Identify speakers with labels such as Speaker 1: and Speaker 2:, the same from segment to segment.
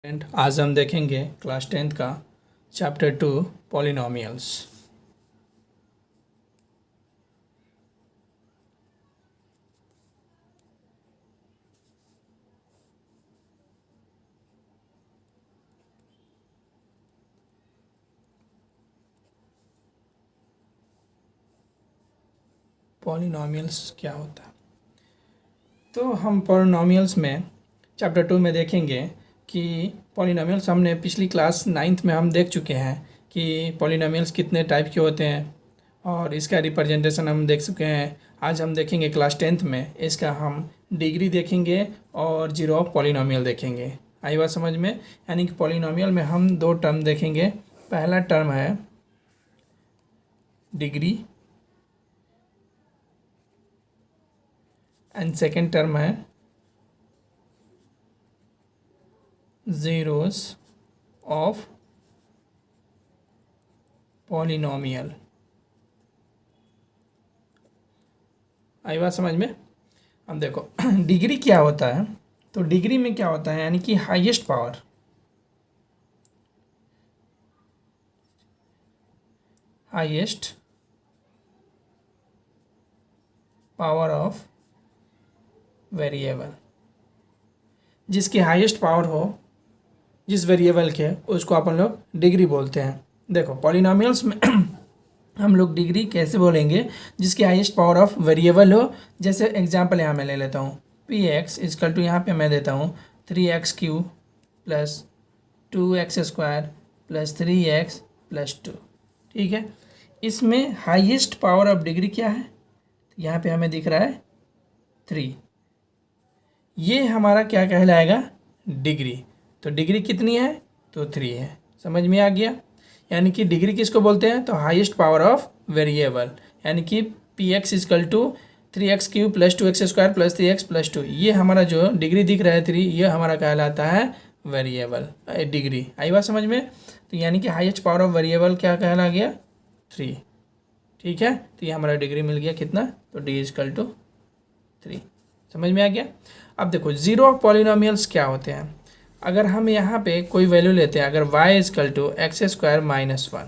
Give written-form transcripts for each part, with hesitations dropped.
Speaker 1: And आज हम देखेंगे क्लास 10th का चैप्टर 2 पॉलिनोमियल्स। पॉलिनोमियल्स क्या होता है? तो हम पॉलिनोमियल्स में चैप्टर 2 में देखेंगे कि पॉलिनोमियल्स हमने पिछली क्लास 9th में हम देख चुके हैं कि पॉलिनोमियल्स कितने टाइप के होते हैं और इसका रिप्रेजेंटेशन हम देख चुके हैं। आज हम देखेंगे क्लास 10th में इसका हम डिग्री देखेंगे और जीरो ऑफ पॉलिनोमियल देखेंगे। आई बात समझ में? यानी कि पॉलिनोमियल में हम दो टर्म देखेंगे। पहला टर्म है डिग्री एंड सेकेंड टर्म है zeros ऑफ पॉलिनोमियल। आई बात समझ में? अब देखो डिग्री क्या होता है। तो डिग्री में क्या होता है यानी कि highest power. Highest power of variable, जिसकी हाईएस्ट पावर हो जिस वेरिएबल के, उसको अपन लोग डिग्री बोलते हैं। देखो पॉलिनोमियल्स में हम लोग डिग्री कैसे बोलेंगे? जिसकी हाईएस्ट पावर ऑफ वेरिएबल हो। जैसे एग्जांपल यहाँ मैं ले लेता हूँ, पी एक्स इजकल टू, यहाँ पे मैं देता हूँ 3x³ plus 2x² plus 3x plus 2। ठीक है, इसमें हाईएस्ट पावर ऑफ डिग्री क्या है? यहाँ पे हमें दिख रहा है 3। ये हमारा क्या कहलाएगा? डिग्री। तो डिग्री कितनी है? तो 3 है। समझ में आ गया? यानी कि डिग्री किसको बोलते हैं? तो हाईएस्ट पावर ऑफ वेरिएबल, यानी कि P X is equal to 3x³ plus 2x² plus 3x plus 2। ये हमारा जो डिग्री दिख रहा है 3, ये हमारा कहलाता है वेरिएबल डिग्री। आई बात समझ में? तो यानी कि हाईएस्ट पावर ऑफ वेरिएबल क्या कहला गया? 3। ठीक है, तो ये हमारा डिग्री मिल गया कितना? तो डी इजकल टू 3। समझ में आ गया? अब देखो जीरो ऑफ पॉलिनोमियल्स क्या होते हैं। अगर हम यहाँ पे कोई वैल्यू लेते हैं, अगर y is equal to x² minus 1।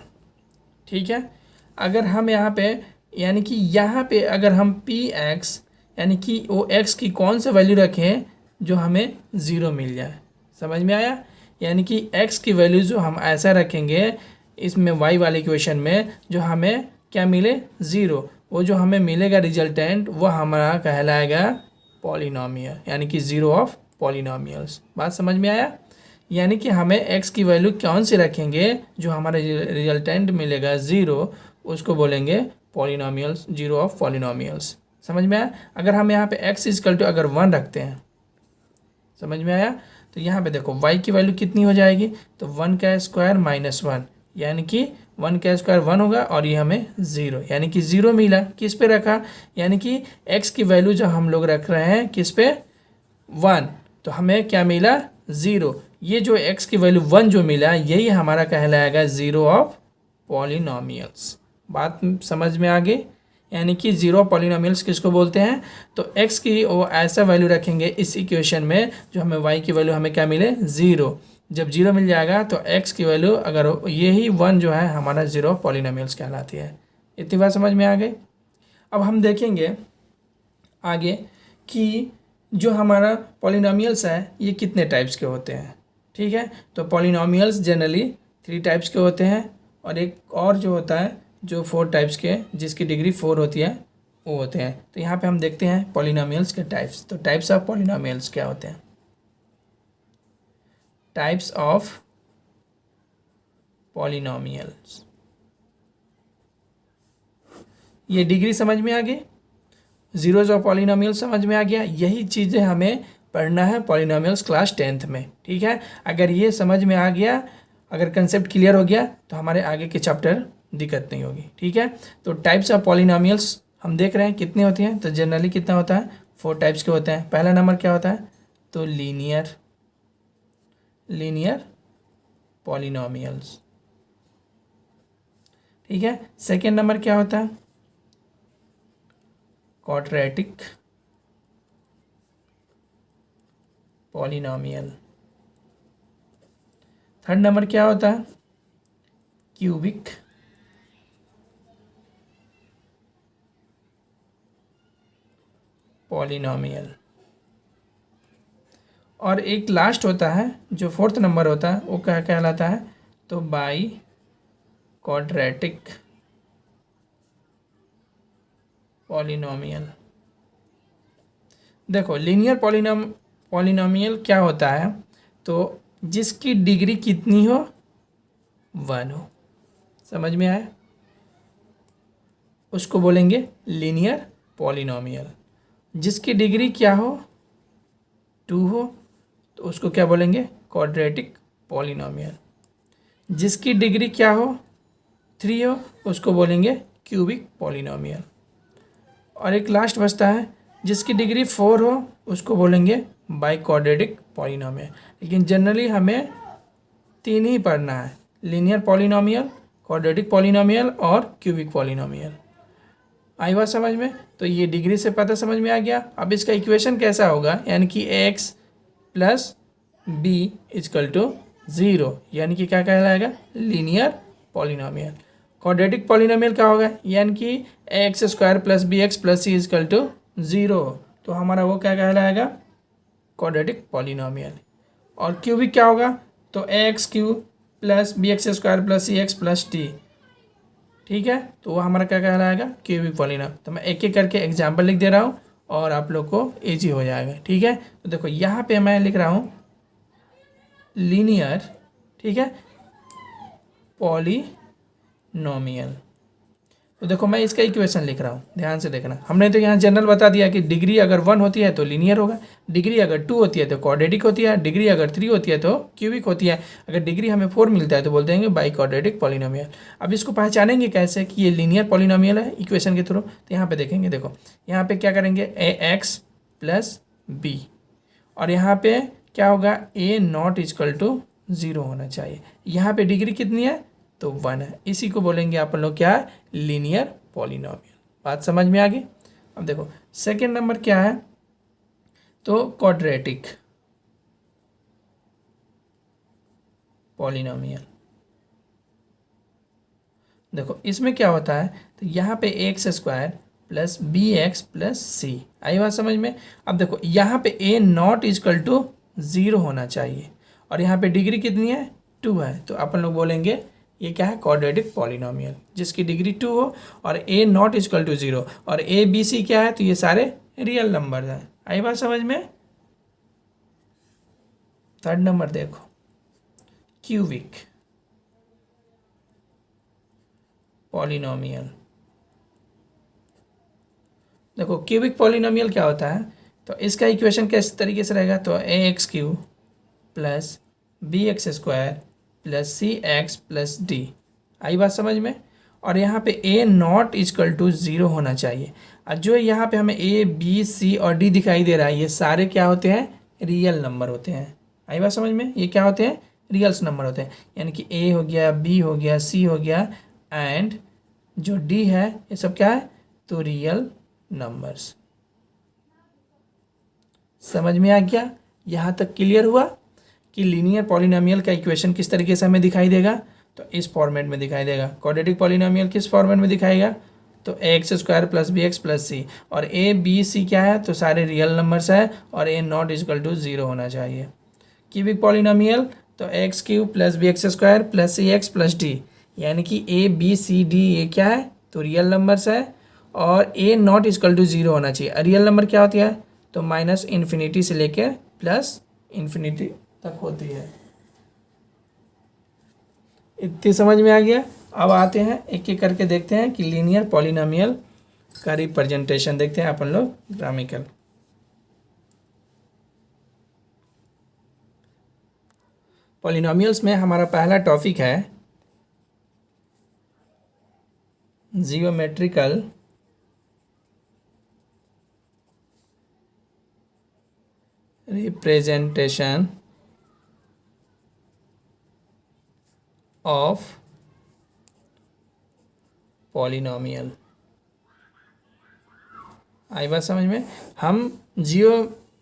Speaker 1: ठीक है, अगर हम यहाँ पे यानी कि यहाँ पे अगर हम px यानी कि वो x की कौन सा वैल्यू रखें जो हमें ज़ीरो मिल जाए। समझ में आया? यानी कि x की वैल्यू जो हम ऐसा रखेंगे इसमें y वाले इक्वेशन में, जो हमें क्या मिले? ज़ीरो। वो जो हमें मिलेगा रिजल्टेंट, वो हमारा कहलाएगा पॉलिनोमियल, यानी कि जीरो ऑफ पॉलिनोमियल्स। बात समझ में आया? यानी कि हमें x की वैल्यू कौन सी रखेंगे जो हमारा रिजल्टेंट मिलेगा ज़ीरो, उसको बोलेंगे पॉलिनोमियल्स, जीरो ऑफ पॉलिनोमियल्स। समझ में आया? अगर हम यहाँ पे x इजकल टू अगर 1 रखते हैं, समझ में आया? तो यहाँ पे देखो y की वैल्यू कितनी हो जाएगी? तो 1 का स्क्वायर माइनस 1, यानी कि 1 का स्क्वायर 1 होगा और ये हमें ज़ीरो, यानी कि ज़ीरो मिला। किस पे रखा? यानी कि x की वैल्यू जो हम लोग रख रहे हैं किस पे? 1। तो हमें क्या मिला? ज़ीरो। ये जो x की वैल्यू 1 जो मिला, यही हमारा कहलाएगा ज़ीरो ऑफ पॉलिनोमियल्स। बात समझ में आ गई? यानी कि जीरो पॉलिनोमियल्स किसको बोलते हैं? तो x की वो ऐसा वैल्यू रखेंगे इस इक्वेशन में जो हमें y की वैल्यू हमें क्या मिले? ज़ीरो। जब जीरो मिल जाएगा तो x की वैल्यू अगर यही 1 जो है हमारा जीरो पॉलिनोमियल्स कहलाती है। इतनी बात समझ में आ गई? अब हम देखेंगे आगे कि जो हमारा पॉलिनोमियल्स है ये कितने टाइप्स के होते हैं। ठीक है, तो पॉलिनोमियल्स जनरली 3 टाइप्स के होते हैं और एक और जो होता है जो 4 टाइप्स के, जिसकी डिग्री 4 होती है, वो होते हैं। तो यहाँ पे हम देखते हैं पॉलिनोमियल्स के टाइप्स। तो टाइप्स ऑफ पॉलिनोमियल्स क्या होते हैं? टाइप्स ऑफ पॉलिनोमियल्स, ये डिग्री समझ में आ गई, जीरोज ऑफ पॉलिनोमियल समझ में आ गया। यही चीज़ें हमें पढ़ना है पॉलिनोमियल्स क्लास 10th में। ठीक है, अगर ये समझ में आ गया, अगर कंसेप्ट क्लियर हो गया, तो हमारे आगे के चैप्टर दिक्कत नहीं होगी। ठीक है, तो टाइप्स ऑफ पॉलिनोमियल्स हम देख रहे हैं कितने होती हैं। तो जनरली कितना होता है? 4 टाइप्स के होते हैं। पहला नंबर क्या होता है? तो लीनियर पॉलिनोमियल्स। ठीक है, सेकेंड नंबर क्या होता है? Quadratic polynomial. थर्ड नंबर क्या होता है? Cubic polynomial. और एक लास्ट होता है जो फोर्थ नंबर होता है, वो क्या कहलाता है? तो बाई क्वाड्रेटिक पॉलिनोमियल। देखो लीनियर पॉलिनोमियल क्या होता है? तो जिसकी डिग्री कितनी हो? 1 हो। समझ में आया? उसको बोलेंगे लीनियर पॉलिनोमियल। जिसकी डिग्री क्या हो? 2 हो, तो उसको क्या बोलेंगे? Quadratic polynomial. जिसकी डिग्री क्या हो? 3 हो, उसको बोलेंगे क्यूबिक पॉलिनोमियल। और एक लास्ट बचता है, जिसकी डिग्री 4 हो, उसको बोलेंगे बाई क्वाड्रेटिक पॉलिनोमियल। लेकिन जनरली हमें 3 ही पढ़ना है, लीनियर पॉलिनोमियल, क्वाड्रेटिक पॉलिनोमियल और क्यूबिक पॉलिनोमियल। आई बात समझ में? तो ये डिग्री से पता समझ में आ गया। अब इसका इक्वेशन कैसा होगा? यानी कि x plus B is equal to 0, यानी कि क्या कहलाएगा? Linear polynomial. क्वाड्रेटिक पॉलिनोमियल क्या होगा? यानी कि X square plus B X plus C is equal to 0, तो हमारा वो क्या कहलाएगा? Quadratic polynomial. और क्यूबिक क्या होगा? तो X cube plus B X square plus C X plus D. ठीक है, तो वो हमारा क्या कहलाएगा? Cubic polynomial. तो मैं एक एक करके एग्जाम्पल लिख दे रहा हूँ और आप लोग को ईजी हो जाएगा। ठीक है, तो देखो यहाँ पे मैं लिख रहा हूँ लीनियर, ठीक है, पॉलिनोमियल। तो देखो मैं इसका इक्वेशन लिख रहा हूँ, ध्यान से देखना। हमने तो यहाँ जनरल बता दिया कि डिग्री अगर 1 होती है तो लीनियर होगा, डिग्री अगर 2 होती है तो क्वाड्रेटिक होती है, डिग्री अगर 3 होती है तो क्यूबिक होती है, अगर डिग्री हमें 4 मिलता है तो बोलते हैं बाई क्वाड्रेटिक पॉलिनोमियल। अब इसको पहचानेंगे कैसे कि ये लीनियर पॉलिनोमियल है? इक्वेशन के थ्रू। तो यहाँ पे देखेंगे, देखो यहाँ पे क्या करेंगे? ए एक्स प्लस बी, और यहाँ पे क्या होगा? ए नॉट इजकल टू 0 होना चाहिए। यहाँ पे डिग्री कितनी है? तो 1 है। इसी को बोलेंगे अपन लोग क्या है? Linear polynomial. बात समझ में आ गई? अब देखो सेकंड नंबर क्या है? तो क्वाड्रेटिक पॉलिनोमियल। देखो इसमें क्या होता है? तो यहाँ पे X square plus B X plus C. आई बात समझ में? अब देखो यहाँ पे ए नॉट इजकल टू 0 होना चाहिए, और यहाँ पे डिग्री कितनी है? 2 है। तो अपन लोग बोलेंगे ये क्या है? क्वाड्रेटिक पॉलिनोमियल, जिसकी डिग्री 2 हो और ए नॉट इजकल टू 0, और ए बी सी क्या है? तो ये सारे रियल नंबर हैं। आई बात समझ में? थर्ड नंबर देखो, क्यूबिक पॉलिनोमियल। देखो क्यूबिक पॉलिनोमियल क्या होता है? तो इसका इक्वेशन किस तरीके से रहेगा? तो A X cube plus B X square plus C X plus D. आई बात समझ में? और यहाँ पे ए नॉट इजकल टू 0 होना चाहिए। और जो यहाँ पे हमें ए बी सी और डी दिखाई दे रहा है, ये सारे क्या होते हैं? रियल नंबर होते हैं। आई बात समझ में? ये क्या होते हैं? रियल्स नंबर होते हैं। यानी कि ए हो गया, बी हो गया, सी हो गया, एंड जो डी है, ये सब क्या है? तो रियल नंबर्स। समझ में आ गया? यहाँ तक क्लियर हुआ कि लीनियर पॉलिनोमियल का इक्वेशन किस तरीके से हमें दिखाई देगा? तो इस फॉर्मेट में दिखाई देगा। क्वाड्रेटिक पॉलिनोमियल किस फॉर्मेट में दिखाएगा? तो X square plus B X plus C, और ए बी सी क्या है? तो सारे रियल नंबर्स है, और ए नॉट इजकल टू 0 होना चाहिए। क्यूबिक पॉलिनोमियल तो X cube plus B X square plus C X plus D, यानी कि ए बी सी डी ये क्या है? तो रियल नंबर्स है, और ए नॉट इजकल टू 0 होना चाहिए। रियल नंबर क्या होती है? तो माइनस इन्फिनिटी से लेकर प्लस इन्फिनिटी तक होती है। इतनी समझ में आ गया? अब आते हैं एक एक करके देखते हैं कि लीनियर पॉलिनोमियल का रिप्रेजेंटेशन देखते हैं अपन लोग ग्रामिकल। पॉलिनोमियल्स में हमारा पहला टॉपिक है जियोमेट्रिकल रिप्रेजेंटेशन ऑफ पॉलिनोमियल। आई बात समझ में? हम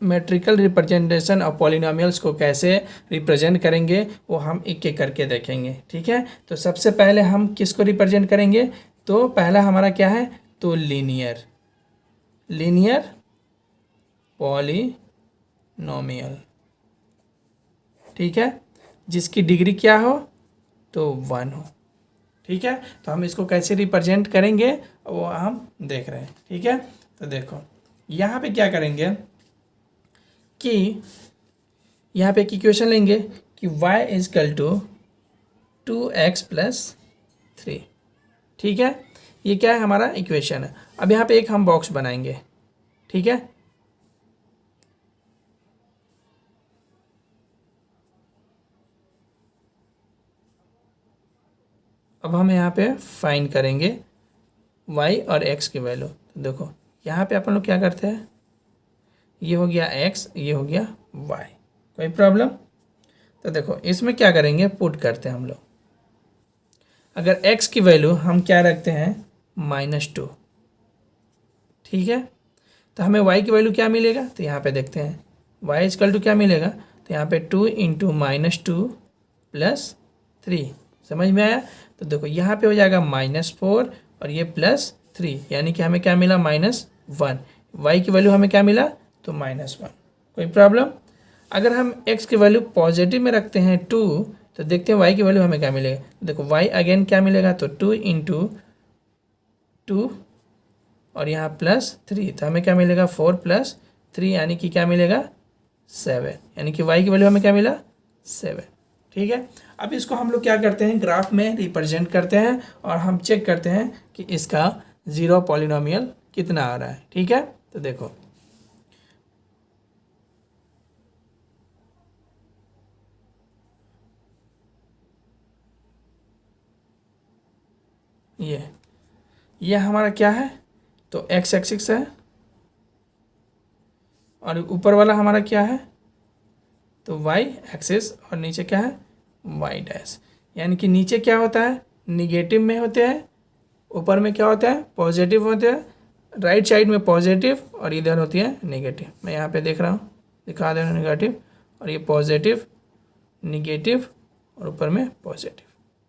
Speaker 1: मेट्रिकल रिप्रेजेंटेशन ऑफ पॉलिनोमियल्स को कैसे रिप्रेजेंट करेंगे वो हम एक एक करके देखेंगे, ठीक है। तो सबसे पहले हम किसको रिप्रेजेंट करेंगे, तो पहला हमारा क्या है, तो लीनियर पॉलिनोमियल, ठीक है, जिसकी डिग्री क्या हो, तो 1 हो, ठीक है। तो हम इसको कैसे रिप्रेजेंट करेंगे वो हम देख रहे हैं, ठीक है। तो देखो यहाँ पे क्या करेंगे कि यहाँ पे एक इक्वेशन लेंगे कि y is equal to 2x plus 3, ठीक है। ये क्या है, हमारा इक्वेशन है। अब यहाँ पे एक हम बॉक्स बनाएंगे, ठीक है। अब हम यहाँ पे फाइंड करेंगे y और x की वैल्यू। तो देखो यहाँ पे अपन लोग क्या करते हैं, ये हो गया x, ये हो गया y, कोई प्रॉब्लम। तो देखो इसमें क्या करेंगे, पुट करते हैं हम लोग। अगर x की वैल्यू हम क्या रखते हैं, -2, ठीक है। तो हमें y की वैल्यू क्या मिलेगा, तो यहाँ पे देखते हैं y इजकल टू क्या मिलेगा, तो यहाँ पे 2 इंटू -2 प्लस 3, समझ में आया। तो देखो यहाँ पे हो जाएगा -4 और ये +3, यानी कि हमें क्या मिला, -1। y की वैल्यू हमें क्या मिला, तो -1, कोई प्रॉब्लम। अगर हम x की वैल्यू पॉजिटिव में रखते हैं 2, तो देखते हैं y की वैल्यू हमें क्या मिलेगा। देखो y अगेन क्या मिलेगा, तो 2 इंटू 2 और यहाँ +3, तो हमें क्या मिलेगा, 4 + 3, यानी कि क्या मिलेगा, 7, यानी कि y की वैल्यू हमें क्या मिला, 7, ठीक है। अब इसको हम लोग क्या करते हैं, ग्राफ में रिप्रेजेंट करते हैं और हम चेक करते हैं कि इसका ज़ीरो पॉलिनोमियल कितना आ रहा है, ठीक है। तो देखो ये हमारा क्या है, तो x एक्सिस है और ऊपर वाला हमारा क्या है, तो y एक्सिस और नीचे क्या है, y डैश। यानी कि नीचे क्या होता है, निगेटिव में होते हैं, ऊपर में क्या होता है, पॉजिटिव होते हैं। राइट साइड में पॉजिटिव और इधर होती है नेगेटिव। मैं यहाँ पे देख रहा हूँ, दिखा दे रहा हूँ नेगेटिव, और ये पॉजिटिव, निगेटिव और ऊपर में पॉजिटिव,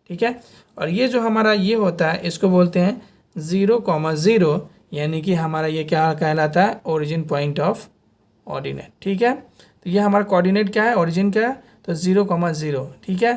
Speaker 1: ठीक है। और ये जो हमारा ये होता है इसको बोलते हैं 0,0, यानी कि हमारा ये क्या कहलाता है, ओरिजिन पॉइंट ऑफ ऑर्डिनेट, ठीक है। तो ये हमारा कोऑर्डिनेट क्या है, ओरिजिन क्या है, तो 0,0, ठीक है।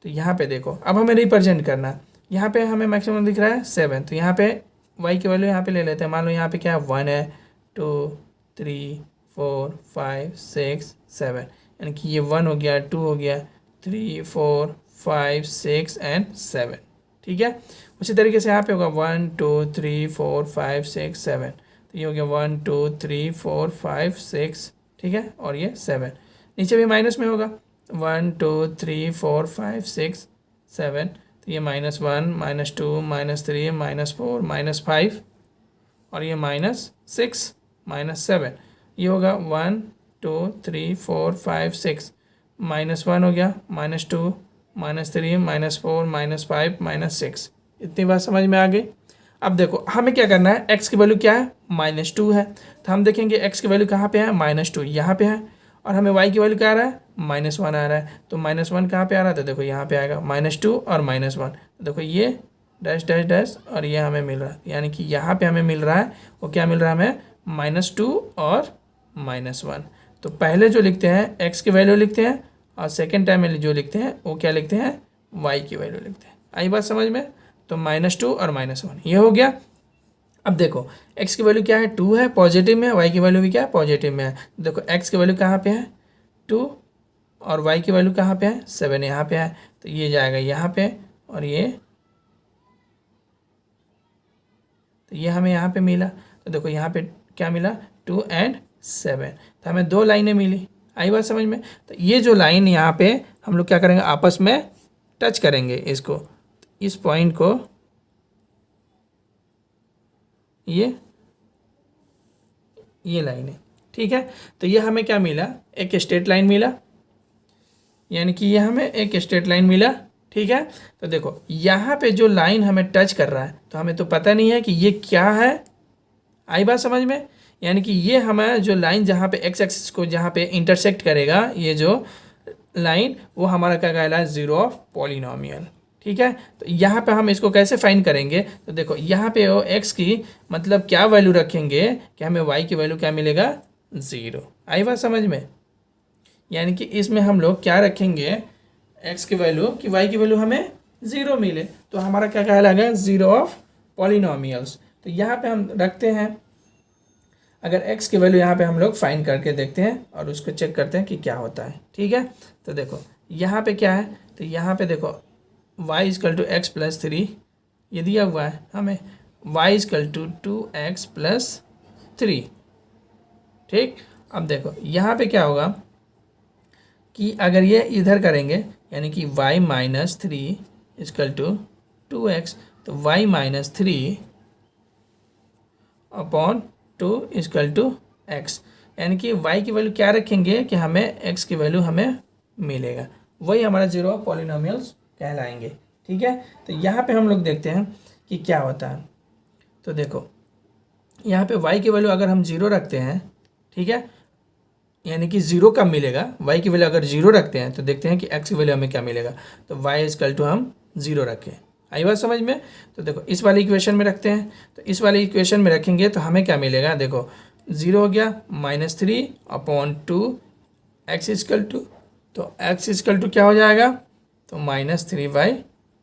Speaker 1: तो यहाँ पे देखो अब हमें रिप्रेजेंट करना है, यहाँ पे हमें मैक्सिमम दिख रहा है 7, तो यहाँ पे y की वैल्यू यहाँ पे ले लेते हैं। मान लो यहाँ पे क्या है, 1 है, 2 3 4 5 6 7, यानी कि ये 1 हो गया, 2 हो गया, 3 4 5 6 एंड 7, ठीक है। उसी तरीके से यहाँ पे होगा 1 2 3 4 5 6 7, तो ये हो गया 1 2 3 4 5 6, ठीक है, और ये 7। नीचे भी माइनस में होगा 1 2 3 4 5 6 7, तो ये -1 -2 -3 -4 -5 और ये -6 -7, ये होगा 1 2 3 4 5 6, -1 हो गया, -2 -3 -4 -5 -6। इतनी बात समझ में आ गई। अब देखो हमें क्या करना है, x की वैल्यू क्या है, -2 है, तो हम देखेंगे x की वैल्यू कहाँ पे है, -2 यहाँ पे है, और हमें y की वैल्यू क्या आ रहा है, -1 आ रहा है। तो -1 कहाँ पे आ रहा है, तो देखो यहाँ पे आएगा -2 और -1, तो देखो ये डैश डैश डैश और ये हमें मिल रहा है, यानी कि यहाँ पे हमें मिल रहा है, वो क्या मिल रहा है हमें, -2 और -1। तो पहले जो लिखते हैं x की वैल्यू लिखते हैं, और सेकेंड टाइम में जो लिखते हैं वो क्या लिखते हैं, y की वैल्यू लिखते हैं। आई बात समझ में। तो -2 और -1 ये हो गया। अब देखो x की वैल्यू क्या है, 2 है, पॉजिटिव में, y की वैल्यू भी क्या है, पॉजिटिव में है। देखो x की वैल्यू कहाँ पे है, 2, और y की वैल्यू कहाँ पे है, 7 यहाँ पे है, तो ये जाएगा यहाँ पे, और ये तो ये हमें यहाँ पे मिला। तो देखो यहाँ पे क्या मिला, 2 और 7, तो हमें 2 लाइनें मिली। आई बात समझ में। तो ये जो लाइन यहाँ पे हम लोग क्या करेंगे, आपस में टच करेंगे इसको, इस पॉइंट को, ये लाइन है, ठीक है। तो ये हमें क्या मिला, एक स्ट्रेट लाइन मिला, यानी कि ये हमें एक स्ट्रेट लाइन मिला, ठीक है। तो देखो यहाँ पे जो लाइन हमें टच कर रहा है, तो हमें तो पता नहीं है कि ये क्या है। आई बात समझ में। यानी कि ये हमारा जो लाइन जहाँ पे एक्स एक्सिस को जहाँ पे इंटरसेक्ट करेगा, ये जो लाइन, वो हमारा क्या कहलाए, ज़ीरो ऑफ पॉलिनोमियल। ठीक है, तो यहाँ पे हम इसको कैसे फाइंड करेंगे, तो देखो यहाँ पे वो एक्स की मतलब क्या वैल्यू रखेंगे कि हमें वाई की वैल्यू क्या मिलेगा, ज़ीरो। आई बात समझ में? यानी कि इसमें हम लोग क्या रखेंगे, एक्स की वैल्यू कि वाई की वैल्यू हमें ज़ीरो मिले, तो हमारा क्या कहलाएगा, ज़ीरो ऑफ पॉलिनोमियल्स। तो यहाँ पे हम रखते हैं, अगर x की वैल्यू यहाँ पे हम लोग फाइंड करके देखते हैं और उसको चेक करते हैं कि क्या होता है। ठीक है, तो देखो यहाँ पे क्या है, तो यहाँ पे देखो y is equal to X plus three, ये दिया हुआ है हमें y is equal to 2x plus three. ठीक, अब देखो यहाँ पे क्या होगा कि अगर ये इधर करेंगे, यानी कि y minus three is equal to 2x, तो y minus three upon 2 is equal to X, यानी कि y की वैल्यू क्या रखेंगे कि हमें x की वैल्यू हमें मिलेगा, वही हमारा जीरो ऑफ पॉलिनोमियल्स कहलाएंगे। ठीक है, तो यहाँ पे हम लोग देखते हैं कि क्या होता है। तो देखो यहाँ पे y की वैल्यू अगर हम ज़ीरो रखते हैं, ठीक है, यानी कि ज़ीरो कब मिलेगा, y की वैल्यू अगर ज़ीरो रखते हैं तो देखते हैं कि x की वैल्यू हमें क्या मिलेगा। तो y इजकल टू हम ज़ीरो रखें, आई बात समझ में? तो देखो इस वाले इक्वेशन में रखते हैं, तो इस वाले इक्वेशन में रखेंगे तो हमें क्या मिलेगा, देखो ज़ीरो हो गया, minus three upon two X is equal to, तो एक्स इजकल टू क्या हो जाएगा, तो माइनस थ्री बाई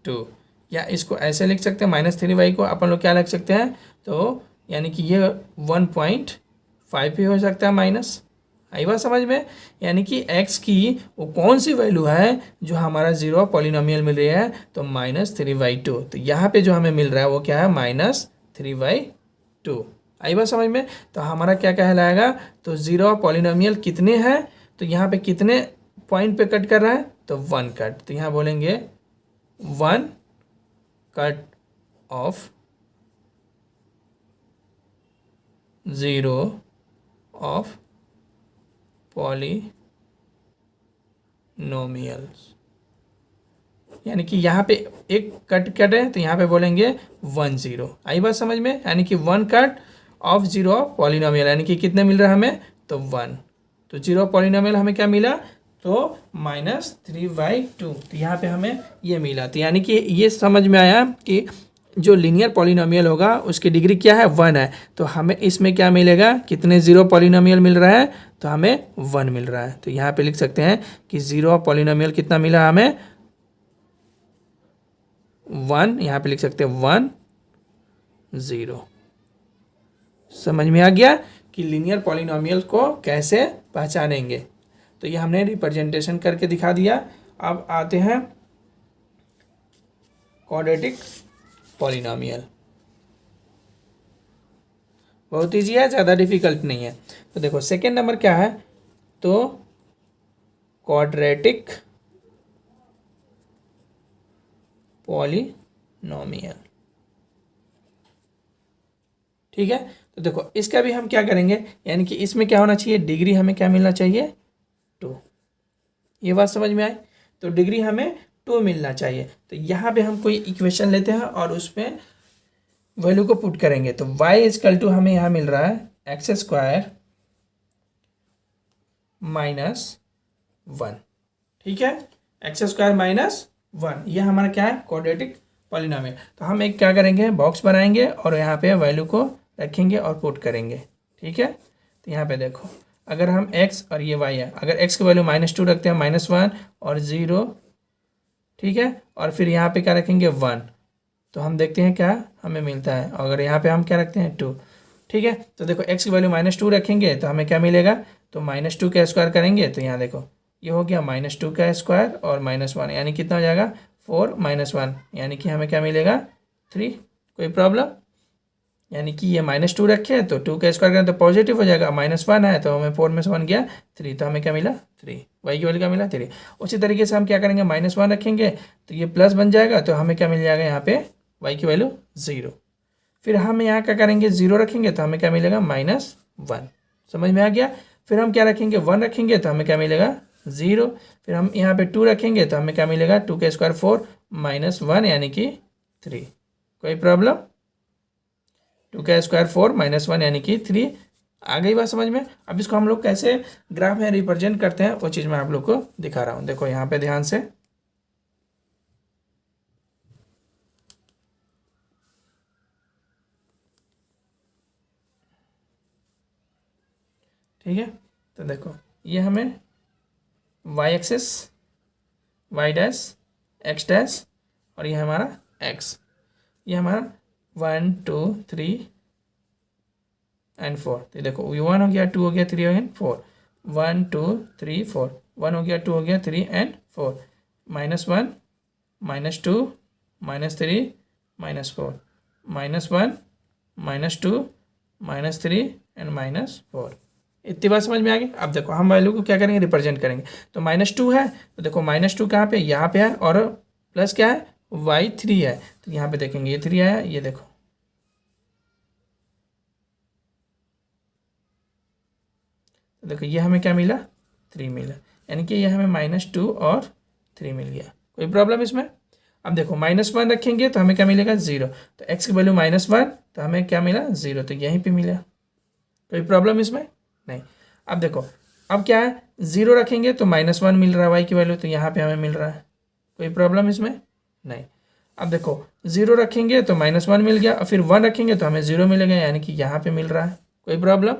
Speaker 1: टू, या इसको ऐसे लिख सकते हैं, माइनस थ्री बाई को अपन लोग क्या लिख सकते हैं, तो यानी कि ये 1.5 भी हो सकता है माइनस। आई बात समझ में? यानी कि x की वो कौन सी वैल्यू है जो हमारा जीरो पॉलिनोमियल मिल रही है, तो माइनस थ्री बाई टू। तो यहाँ पे जो हमें मिल रहा है वो क्या है, माइनस थ्री बाई टू। आई बात समझ में? तो हमारा क्या कहलाएगा, तो जीरो पॉलिनोमियल कितने हैं, तो यहाँ पे कितने पॉइंट पे कट कर रहा है, तो वन कट, तो यहाँ बोलेंगे one cut off zero of polynomials, यानी कि यहाँ पे एक कट है तो यहाँ पे बोलेंगे 10। आई बात समझ में? यानी कि one cut off zero of polynomial, यानी कि कितने मिल रहा है हमें, तो वन। तो जीरो पॉलिनोमियल हमें क्या मिला, तो माइनस थ्री बाई टू। तो यहाँ पे हमें ये मिला, तो यानी कि ये समझ में आया कि जो लीनियर पॉलिनोमियल होगा उसकी डिग्री क्या है, वन है। तो हमें इसमें क्या मिलेगा, कितने जीरो पॉलिनोमियल मिल रहा है, तो हमें वन मिल रहा है। तो यहाँ पे लिख सकते हैं कि जीरो पॉलिनोमियल कितना मिला हमें, वन। यहाँ पे लिख सकते हैं 1 0। समझ में आ गया कि लीनियर पॉलिनोमियल को कैसे पहचानेंगे। तो ये हमने रिप्रेजेंटेशन करके दिखा दिया। अब आते हैं क्वाड्रेटिक पॉलिनोमियल। बहुत ईजी है, ज़्यादा डिफिकल्ट नहीं है। तो देखो सेकेंड नंबर क्या है, तो क्वाड्रेटिक पॉलिनोमियल। ठीक है, तो देखो इसका भी हम क्या करेंगे, यानी कि इसमें क्या होना चाहिए, डिग्री हमें क्या मिलना चाहिए, 2। ये बात समझ में आई? तो डिग्री हमें 2 मिलना चाहिए। तो यहाँ पे हम कोई इक्वेशन लेते हैं और उसमें वैल्यू को पुट करेंगे। तो y इजकल टू हमें यहाँ मिल रहा है एक्स स्क्वायर माइनस 1। ठीक है, एक्स स्क्वायर माइनस 1, ये हमारा क्या है, क्वाड्रेटिक पॉलिनोमियल। तो हम एक क्या करेंगे, बॉक्स बनाएंगे और यहाँ पे वैल्यू को रखेंगे और पुट करेंगे। ठीक है, तो यहाँ पे देखो अगर हम x और ये y है, अगर x की वैल्यू -2 रखते हैं, -1 और 0, ठीक है, और फिर यहाँ पे क्या रखेंगे 1, तो हम देखते हैं क्या हमें मिलता है। और अगर यहाँ पे हम क्या रखते हैं 2, ठीक है, तो देखो x की वैल्यू -2 रखेंगे तो हमें क्या मिलेगा, तो -2 का स्क्वायर करेंगे तो यहाँ देखो ये हो गया -2 का स्क्वायर और -1, यानी कितना हो जाएगा 4 - 1, यानी कि हमें क्या मिलेगा 3। कोई प्रॉब्लम? यानी कि ये -2 रखे तो 2 का स्क्वायर करें तो पॉजिटिव हो जाएगा, -1 है तो हमें 4 में से 1 गया 3, तो हमें क्या मिला 3। वाई की वैल्यू क्या मिला 3। उसी तरीके से हम क्या करेंगे, -1 रखेंगे तो ये प्लस बन जाएगा, तो हमें क्या मिल जाएगा यहाँ पे वाई की वैल्यू 0। फिर हम यहाँ क्या करेंगे, 0 रखेंगे तो हमें क्या मिलेगा -1। समझ में आ गया? फिर हम क्या रखेंगे, 1 रखेंगे तो हमें क्या मिलेगा 0। फिर हम यहाँ पे 2 रखेंगे तो हमें क्या मिलेगा, 2 का स्क्वायर 4 -1 यानी कि 3। कोई प्रॉब्लम? 2 का स्क्वायर 4 -1 यानी कि 3। आ गई बात समझ में। अब इसको हम लोग कैसे ग्राफ में रिप्रेजेंट करते हैं वो चीज़ मैं आप लोग को दिखा रहा हूँ। देखो यहाँ पे ध्यान से, ठीक है। तो देखो ये हमें Y axes, Y dash, X dash, और ये हमारा एक्स, ये हमारा 1 2 3 एंड 4। तो देखो ये 1 हो गया, 2 हो गया, 3 हो गया, 4, 1 2 3 4, 1 हो गया, 2 हो गया, 3 एंड 4, -1 -2 -3 -4, -1 -2 -3 एंड -4। इतनी बात समझ में आ गई। अब देखो हम वैल्यू को क्या करेंगे, रिप्रेजेंट करेंगे। तो -2 है, तो देखो -2 कहाँ पे, यहाँ पे है, और प्लस क्या है, y3 है, तो यहाँ पे देखेंगे ये 3 आया, ये देखो, तो देखो ये हमें क्या मिला, 3 मिला, यानी कि ये हमें -2 और 3 मिल गया। कोई प्रॉब्लम इसमें। अब देखो -1 रखेंगे तो हमें क्या मिलेगा, 0। तो x की वैल्यू -1, तो हमें क्या मिला, 0, तो यहीं पे मिला। कोई प्रॉब्लम इसमें नहीं। अब देखो अब क्या है, 0 रखेंगे तो -1 मिल रहा है y की वैल्यू, तो यहाँ पे हमें मिल रहा है। कोई प्रॉब्लम इसमें नहीं। अब देखो 0 रखेंगे तो -1 मिल गया, और फिर 1 रखेंगे तो हमें 0 मिलेगा, यानी कि यहाँ पे मिल रहा है। कोई प्रॉब्लम।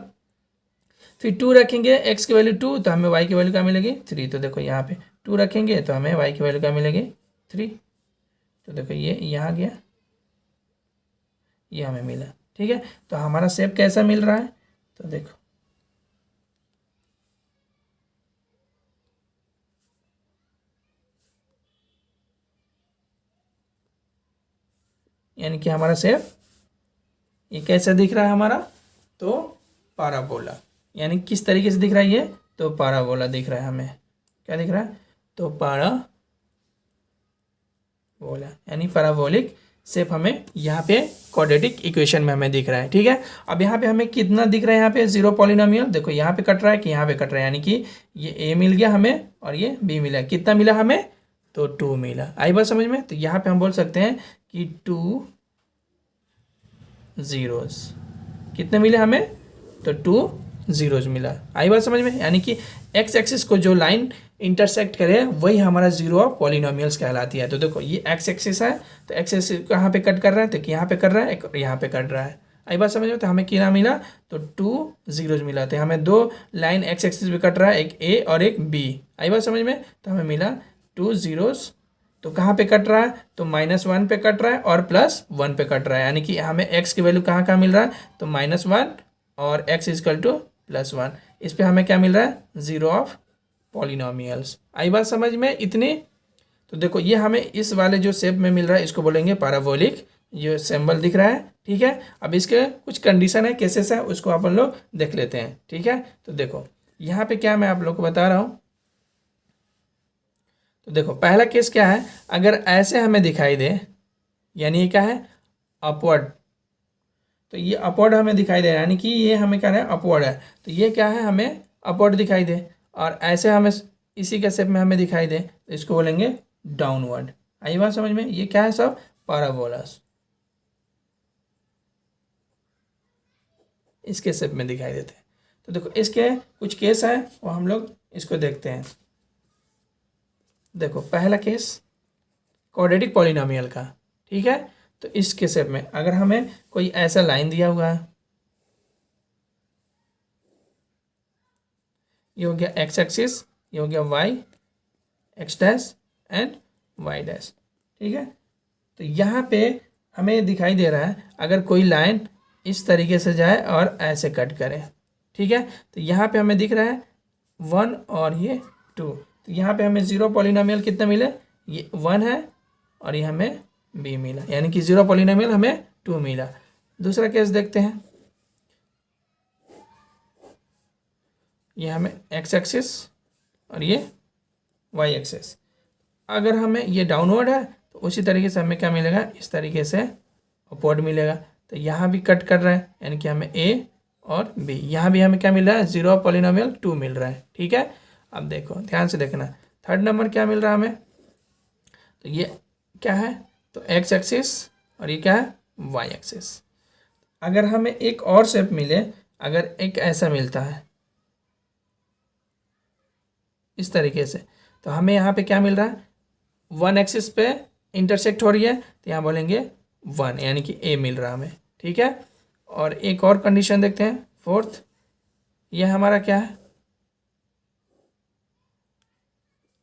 Speaker 1: फिर 2 रखेंगे, x की वैल्यू 2, तो हमें y की वैल्यू क्या मिलेगी, 3। तो देखो यहाँ पे 2 रखेंगे तो हमें y की वैल्यू क्या मिलेगी, 3। तो देखो ये यहाँ गया, ये हमें मिला। ठीक है, तो हमारा शेप कैसा मिल रहा है, तो देखो यानी कि हमारा शेप ये कैसा दिख रहा है हमारा, तो पाराबोला। यानी किस तरीके से दिख रहा है ये, तो पाराबोला दिख रहा है हमें। क्या दिख रहा है, तो पाराबोला, यानी पैराबोलिक शेप हमें यहाँ पे क्वाड्रेटिक इक्वेशन में हमें दिख रहा है। ठीक है, अब यहाँ पे हमें कितना दिख रहा है, यहाँ पे 0 पॉलिनोमियल। देखो यहाँ पे कट रहा है कि यहाँ पे कट रहा है, यानी कि ये a मिल गया हमें और ये b मिला। कितना मिला हमें, तो 2 मिला। आई बात समझ में। तो यहाँ पे हम बोल सकते हैं कि 2 zeros कितने मिले हमें, तो 2 zeros मिला। आई बात समझ में। यानी कि एक्स एक्सिस को जो लाइन इंटरसेक्ट करे वही हमारा जीरो ऑफ पॉलिनोमियल्स कहलाती है। तो देखो ये एक्स एक्सिस है, तो एक्स एक्सिस कहाँ पे कट कर रहा है, तो यहाँ पे कर रहा है, एक यहाँ पे कट रहा है। आई बात समझ में। तो हमें क्या मिला, तो 2 zeros मिला। तो हमें 2 लाइन एक्स एक्सिस पे कट रहा है, एक ए और एक बी। आई बात समझ में। तो हमें मिला 2 zeros। तो कहाँ पे कट रहा है, तो -1 पे कट रहा है और +1 पे कट रहा है। यानी कि हमें x की वैल्यू कहाँ कहाँ मिल रहा है, तो -1 और x = +1। इस पे हमें क्या मिल रहा है, जीरो ऑफ पॉलिनोमियल्स। आई बात समझ में इतनी। तो देखो ये हमें इस वाले जो शेप में मिल रहा है इसको बोलेंगे पैराबोलिक, ये सिंबल दिख रहा है। ठीक है, अब इसके कुछ कंडीशन है, केसेस है, उसको अपन लोग देख लेते हैं। ठीक है, तो देखो यहाँ पे क्या मैं आप लोग को बता रहा हूँ। तो देखो पहला केस क्या है, अगर ऐसे हमें दिखाई दे, यानी ये क्या है, अपवर्ड। तो ये अपवर्ड हमें दिखाई दे रहा है, यानी कि ये हमें क्या है, अपवर्ड है। तो ये क्या है, हमें अपवर्ड दिखाई दे, और ऐसे हमें इसी के शेप में हमें दिखाई दे, तो इसको बोलेंगे डाउनवर्ड। आई बात समझ में। ये क्या है, सब पैराबोलास इसके शेप में दिखाई देते हैं। तो देखो इसके कुछ केस है, वो हम लोग इसको देखते हैं। देखो पहला केस क्वाड्रेटिक पॉलिनोमियल का। ठीक है, तो इसके शेप में अगर हमें कोई ऐसा लाइन दिया हुआ है, ये हो गया एक्स एक्सिस, ये हो गया Y X dash and Y dash. ठीक है, तो यहाँ पे हमें दिखाई दे रहा है अगर कोई लाइन इस तरीके से जाए और ऐसे कट करे। ठीक है, तो यहाँ पे हमें दिख रहा है 1 और ये 2। तो यहाँ पे हमें जीरो पॉलिनोमियल कितने मिले, ये 1 है और ये हमें b मिला, यानी कि जीरो पॉलिनोमियल हमें 2 मिला। दूसरा केस देखते हैं, ये हमें एक्स एक्सिस और ये वाई एक्सिस। अगर हमें ये डाउनवर्ड है तो उसी तरीके से हमें क्या मिलेगा, इस तरीके से अपवर्ड मिलेगा। तो यहाँ भी कट कर रहा है, यानी कि हमें a और b, यहाँ भी हमें क्या मिल रहा है, जीरो पॉलिनोमियल 2 मिल रहा है। ठीक है, अब देखो ध्यान से देखना, थर्ड नंबर क्या मिल रहा है हमें, तो ये क्या है, तो एक्स एक्सिस और ये क्या है, वाई एक्सिस। अगर हमें एक और शेप मिले, अगर एक ऐसा मिलता है इस तरीके से, तो हमें यहाँ पे क्या मिल रहा है, वन एक्सिस पे इंटरसेक्ट हो रही है, तो यहाँ बोलेंगे वन, यानी कि ए मिल रहा है हमें। ठीक है, और एक और कंडीशन देखते हैं, फोर्थ। ये हमारा क्या है,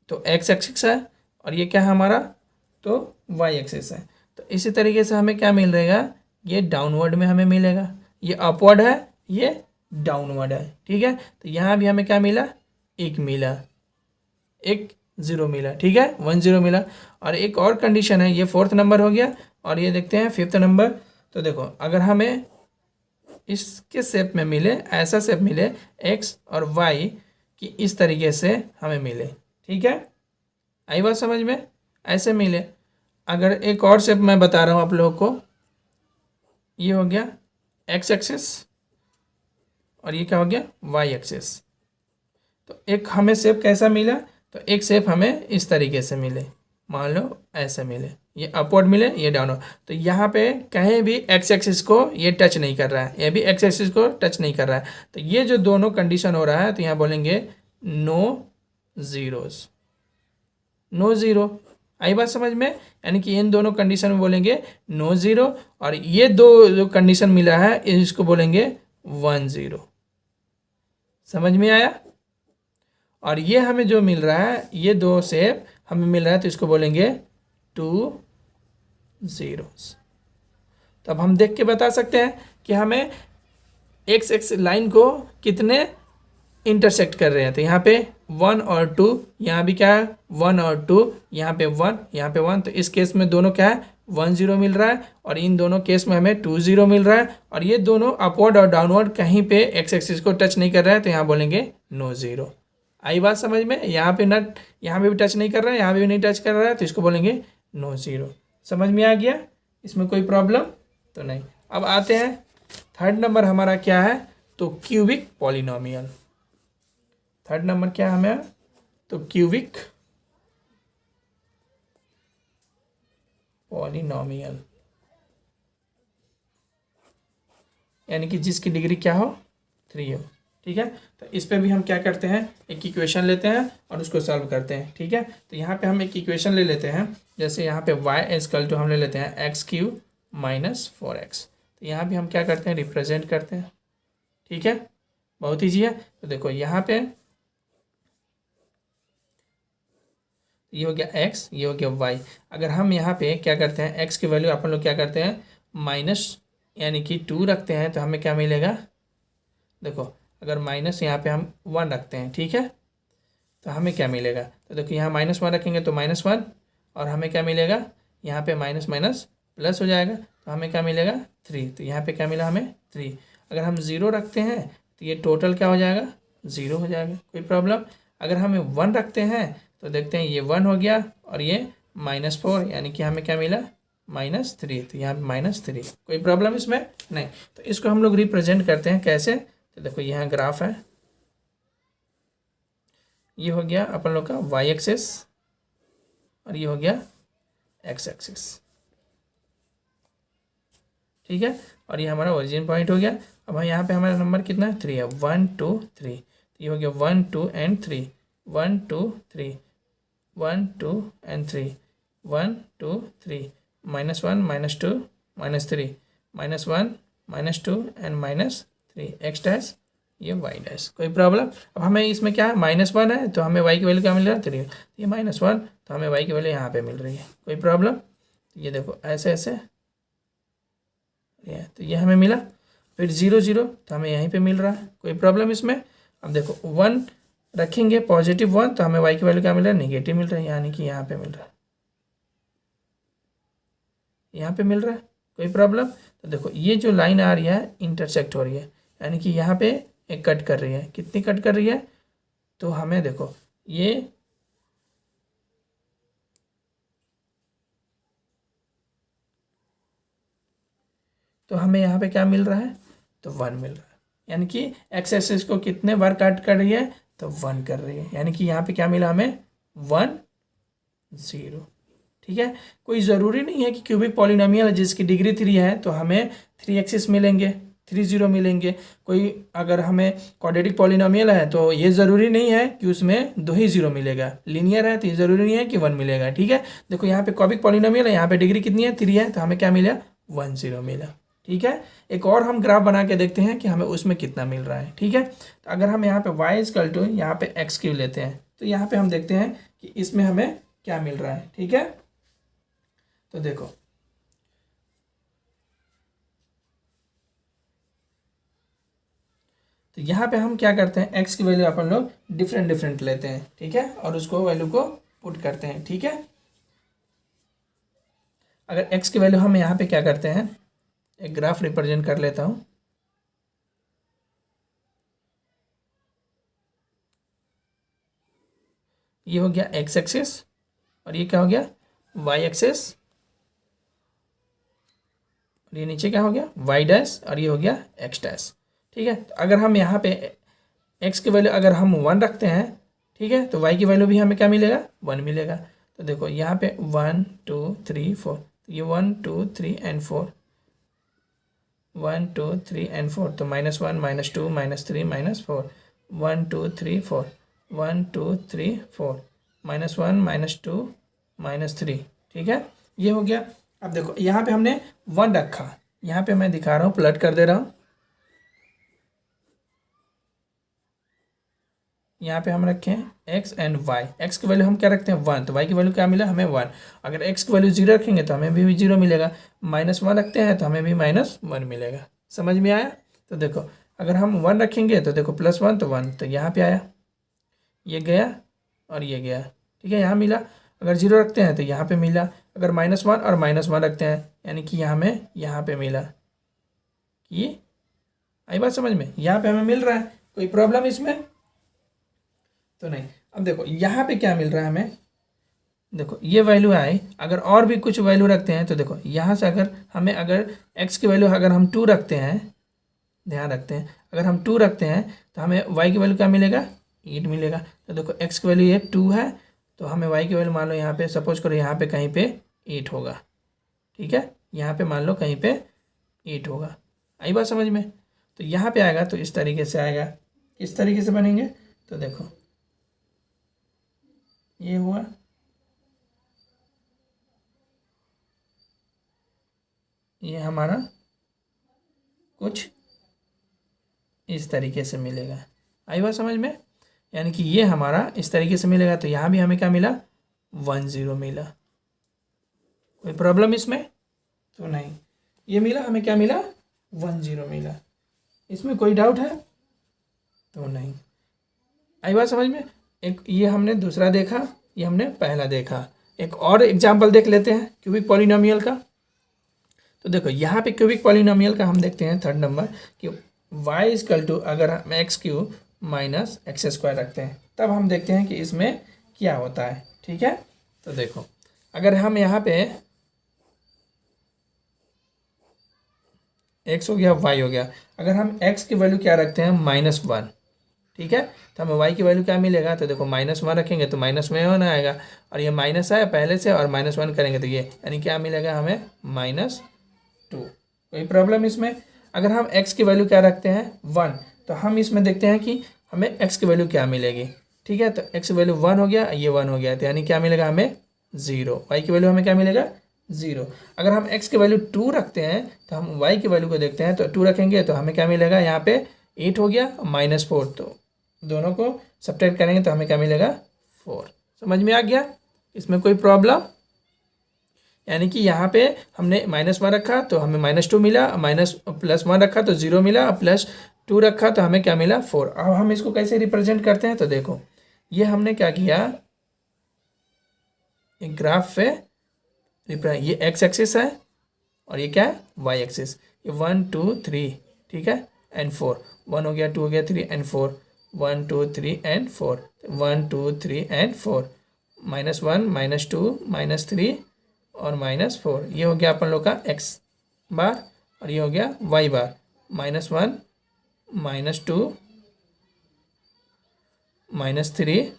Speaker 1: तो एक्स एक्सिस है, और ये क्या है हमारा, तो वाई एक्सिस है। तो इसी तरीके से हमें क्या मिल रहेगा, ये डाउनवर्ड में हमें मिलेगा, ये अपवर्ड है, ये डाउनवर्ड है। ठीक है, तो यहाँ भी हमें क्या मिला, एक मिला, एक जीरो मिला। ठीक है, 1 0 मिला। और एक और कंडीशन है, ये फोर्थ नंबर हो गया। और ये देखते हैं फिफ्थ नंबर। तो देखो, अगर हमें इसके शेप में मिले, ऐसा शेप मिले एक्स और वाई की, इस तरीके से हमें मिले। ठीक है, आई बात समझ में, ऐसे मिले। अगर एक और शेप मैं बता रहा हूँ आप लोगों को, ये हो गया एक्स एक्सिस और ये क्या हो गया, वाई एक्सिस। तो एक हमें शेप कैसा मिला, तो एक शेप हमें इस तरीके से मिले, मान लो ऐसे मिले, ये अपवर्ड मिले, ये डाउनवर्ड। तो यहाँ पे कहीं भी एक्स एक्सिस को ये टच नहीं कर रहा है, ये भी एक्स एक्सिस को टच नहीं कर रहा है। तो ये जो दोनों कंडीशन हो रहा है, तो यहाँ बोलेंगे नो जीरोस, नो जीरो। आई बात समझ में, यानी कि इन दोनों कंडीशन में बोलेंगे नो जीरो, और ये दो जो कंडीशन मिला है इसको बोलेंगे 1 0। समझ में आया। और ये हमें जो मिल रहा है, ये दो शेप हमें मिल रहा है, तो इसको बोलेंगे 2 zeros। तो अब हम देख के बता सकते हैं कि हमें एक्स एक्स लाइन को कितने इंटरसेक्ट कर रहे हैं। तो यहाँ पे 1 और 2, यहाँ भी क्या है 1 और 2, यहाँ पे 1, यहाँ पे 1। तो इस केस में दोनों क्या है 1 0 मिल रहा है, और इन दोनों केस में हमें 2 0 मिल रहा है। और ये दोनों अपवर्ड और डाउनवर्ड कहीं पे एक्स एक्सिस को टच नहीं कर रहा है, तो यहाँ बोलेंगे नो जीरो। आई बात समझ में, यहाँ पे ना, यहाँ पे भी टच नहीं कर रहा है, यहाँ पे भी नहीं टच कर रहा है, तो इसको बोलेंगे नो जीरो। समझ में आ गया, इसमें कोई प्रॉब्लम तो नहीं। अब आते हैं थर्ड नंबर हमारा क्या है, तो क्यूबिक पॉलिनोमियल। थर्ड नंबर क्या है हमें, तो क्यूबिक पॉलिनोमियल, यानी कि जिसकी डिग्री क्या हो 3 हो। ठीक है, तो इस पे भी हम क्या करते हैं, एक इक्वेशन लेते हैं और उसको सॉल्व करते हैं। ठीक है, तो यहाँ पे हम एक इक्वेशन ले लेते हैं, जैसे यहाँ पे y इक्वल टू हम ले लेते हैं x³ माइनस 4x। तो यहाँ भी हम क्या करते हैं, रिप्रेजेंट करते हैं। ठीक है, बहुत ईजी है। तो देखो यहाँ पे ये हो गया x, ये हो गया y। अगर हम यहाँ पे क्या करते हैं, x की वैल्यू अपन लोग क्या करते हैं माइनस, यानी कि 2 रखते हैं, तो हमें क्या मिलेगा, देखो अगर माइनस यहाँ पे हम 1 रखते हैं, ठीक है, तो हमें क्या मिलेगा, तो देखो यहाँ -1 रखेंगे तो -1, और हमें क्या मिलेगा, यहाँ पे माइनस माइनस प्लस हो जाएगा, तो हमें क्या मिलेगा 3। तो यहाँ पे क्या मिला हमें 3। अगर हम 0 रखते हैं तो ये टोटल क्या हो जाएगा 0 हो जाएगा, कोई प्रॉब्लम। अगर हमें 1 रखते हैं तो देखते हैं ये 1 हो गया, और ये -4, यानी कि हमें क्या मिला -3। तो यहाँ पे -3, कोई प्रॉब्लम इसमें नहीं। तो इसको हम लोग रिप्रेजेंट करते हैं कैसे, तो देखो यहाँ ग्राफ है, ये हो गया अपन लोग का वाई एक्सिस, और ये हो गया एक्स एक्सिस। ठीक है, और ये हमारा ओरिजिन पॉइंट हो गया। अब यहाँ पे हमारा नंबर कितना है 3 है, 1 2 3। तो ये हो गया 1 2 and 3, 1 2 3, 1 2 and 3, 1 2 3, -1 -2 -3, -1 -2 and -3, x dash, ये वाई डैश, कोई प्रॉब्लम। अब हमें इसमें क्या है -1 है, तो हमें वाई की वैल्यू क्या मिल रहा है 3। ये -1, तो हमें वाई की वैल्यू यहाँ पे मिल रही है, कोई प्रॉब्लम। ये देखो ऐसे ऐसे, तो ये हमें मिला। फिर 0 0, तो हमें यहीं पे मिल रहा है, कोई प्रॉब्लम इसमें। अब देखो 1 रखेंगे +1, तो हमें वाई की वैल्यू क्या मिल रहा है नेगेटिव मिल रहा है, यानी कि यहाँ पे मिल रहा है, यहाँ पे मिल रहा है, कोई प्रॉब्लम। तो देखो ये जो लाइन आ रही है इंटरसेक्ट हो रही है, यानी कि यहाँ पे एक कट कर रही है, कितनी कट कर रही है, तो हमें देखो ये तो हमें यहाँ पे क्या मिल रहा है, तो 1 मिल रहा है, यानी कि एक्स एक्सिस को कितने बार कट कर रही है, तो 1 कर रही है, यानी कि यहाँ पे क्या मिला हमें 1 0। ठीक है, कोई ज़रूरी नहीं है कि क्यूबिक पॉलिनोमियल जिसकी डिग्री 3 है तो हमें 3 एक्सिस मिलेंगे, 3 जीरो मिलेंगे। कोई अगर हमें क्वाड्रेटिक पॉलिनोमियल है तो ये ज़रूरी नहीं है कि उसमें 2 ही जीरो मिलेगा। लीनियर है तो ये ज़रूरी नहीं है कि 1 मिलेगा। ठीक है, देखो यहाँ पे क्यूबिक पॉलिनोमियल है, यहाँ पे डिग्री कितनी है 3 है, तो हमें क्या मिला 1 जीरो मिला। ठीक है, एक और हम ग्राफ बना के देखते हैं कि हमें उसमें कितना मिल रहा है। ठीक है, तो अगर हम यहाँ पे y इक्वल टू यहाँ पे एक्स क्यू लेते हैं तो यहाँ पे हम देखते हैं कि इसमें हमें क्या मिल रहा है। ठीक है, तो देखो तो यहाँ पे हम क्या करते हैं, x की वैल्यू अपन लोग डिफरेंट डिफरेंट लेते हैं। ठीक है, और उसको वैल्यू को पुट करते हैं। ठीक है, अगर x की वैल्यू हम यहाँ पे क्या करते हैं, एक ग्राफ रिप्रेजेंट कर लेता हूँ। ये हो गया x एक्सिस और ये क्या हो गया y एक्सिस, और ये नीचे क्या हो गया y डैश और ये हो गया x डैश। ठीक है, तो अगर हम यहाँ पे x की वैल्यू अगर हम 1 रखते हैं, ठीक है, तो y की वैल्यू भी हमें क्या मिलेगा 1 मिलेगा। तो देखो यहाँ पे 1 2 3 4, तो ये 1 2 3 एंड 4, 1 2 3 एंड 4, तो -1 -2 -3 -4, 1 2 3 4, 1 2 3 4, -1 -2 -3। ठीक है, ये हो गया। अब देखो यहाँ पे हमने 1 रखा, यहाँ पे मैं दिखा रहा हूँ, प्लट कर दे रहा हूँ। यहाँ पे हम रखे हैं x एंड y। x की वैल्यू हम क्या रखते हैं 1, तो y की वैल्यू क्या मिला हमें 1। अगर x की वैल्यू 0 रखेंगे तो हमें भी 0 मिलेगा, -1 रखते हैं तो हमें भी -1 मिलेगा। समझ में आया? तो देखो अगर हम 1 रखेंगे तो देखो +1 तो 1, तो यहाँ पे आया, ये गया और ये गया। ठीक है, यहाँ मिला। अगर 0 रखते हैं तो यहाँ पे मिला। अगर -1 और -1 रखते हैं यानी कि हमें यहाँ पे मिला। कि आई बात समझ में? यहाँ पे हमें मिल रहा है, कोई प्रॉब्लम इसमें तो नहीं। अब देखो यहाँ पे क्या मिल रहा है हमें, देखो ये वैल्यू आए, अगर और भी कुछ वैल्यू रखते हैं तो देखो यहाँ से अगर हमें अगर x की वैल्यू अगर हम 2 रखते हैं, ध्यान रखते हैं, अगर हम 2 रखते हैं तो हमें y की वैल्यू क्या मिलेगा 8 मिलेगा। तो देखो x की वैल्यू ये 2 है, तो हमें y की वैल्यू मान लो यहाँ पे सपोज करो यहाँ पे कहीं पे 8 होगा। ठीक है, यहाँ पे मान लो कहीं पे 8 होगा। आई बात समझ में? तो यहाँ पे आएगा तो इस तरीके से आएगा। किस तरीके से बनेंगे, तो देखो ये हुआ, ये हमारा कुछ इस तरीके से मिलेगा। आई बात समझ में? यानी कि ये हमारा इस तरीके से मिलेगा। तो यहाँ भी हमें क्या मिला 1 0 मिला। कोई प्रॉब्लम इसमें तो नहीं। ये मिला हमें, क्या मिला 1 0 मिला। इसमें कोई डाउट है तो नहीं। आई बात समझ में? एक ये हमने दूसरा देखा, ये हमने पहला देखा। एक और एग्जाम्पल देख लेते हैं क्यूबिक पॉलिनोमियल का। तो देखो यहाँ पे क्यूबिक पॉलिनोमियल का हम देखते हैं 3rd नंबर कि y इक्वल टू अगर हम x³ माइनस x² रखते हैं तब हम देखते हैं कि इसमें क्या होता है। ठीक है, तो देखो अगर हम यहाँ पे x हो गया y हो गया, अगर हम x की वैल्यू क्या रखते हैं -1, ठीक है, तो हमें y की वैल्यू क्या मिलेगा, तो देखो -1 रखेंगे तो -1 आएगा, और ये माइनस है पहले से, और -1 करेंगे तो ये यानी क्या मिलेगा हमें -2। कोई प्रॉब्लम इसमें? अगर हम x की वैल्यू क्या रखते हैं 1, तो हम इसमें देखते हैं कि हमें x की वैल्यू क्या मिलेगी। ठीक है, तो x की वैल्यू 1 हो गया, ये 1 हो गया, तो यानी क्या मिलेगा हमें 0। y की वैल्यू हमें क्या मिलेगा 0। अगर हम x की वैल्यू 2 रखते हैं तो हम y की वैल्यू को देखते हैं, तो 2 रखेंगे तो हमें क्या मिलेगा, यहाँ पे 8 हो गया -4, तो दोनों को सब्ट्रैक्ट करेंगे तो हमें क्या मिलेगा 4। समझ में आ गया? इसमें कोई प्रॉब्लम? यानी कि यहाँ पे हमने -1 रखा तो हमें -2 मिला, +1 रखा तो 0 मिला, +2 रखा तो हमें क्या मिला 4। अब हम इसको कैसे रिप्रेजेंट करते हैं, तो देखो ये हमने क्या किया, एक ग्राफ पे ये x एक्सिस है और ये क्या है y एक्सिस। ये 1 2 3, ठीक है, एंड 4, 1 हो गया 2 हो गया 3 एंड 4, 1 2 3 एंड 4, 1 2 3 एंड 4, -1 -2 -3 और -4। ये हो गया अपन लोग का x बार, और ये हो गया y बार, -1 -2 -3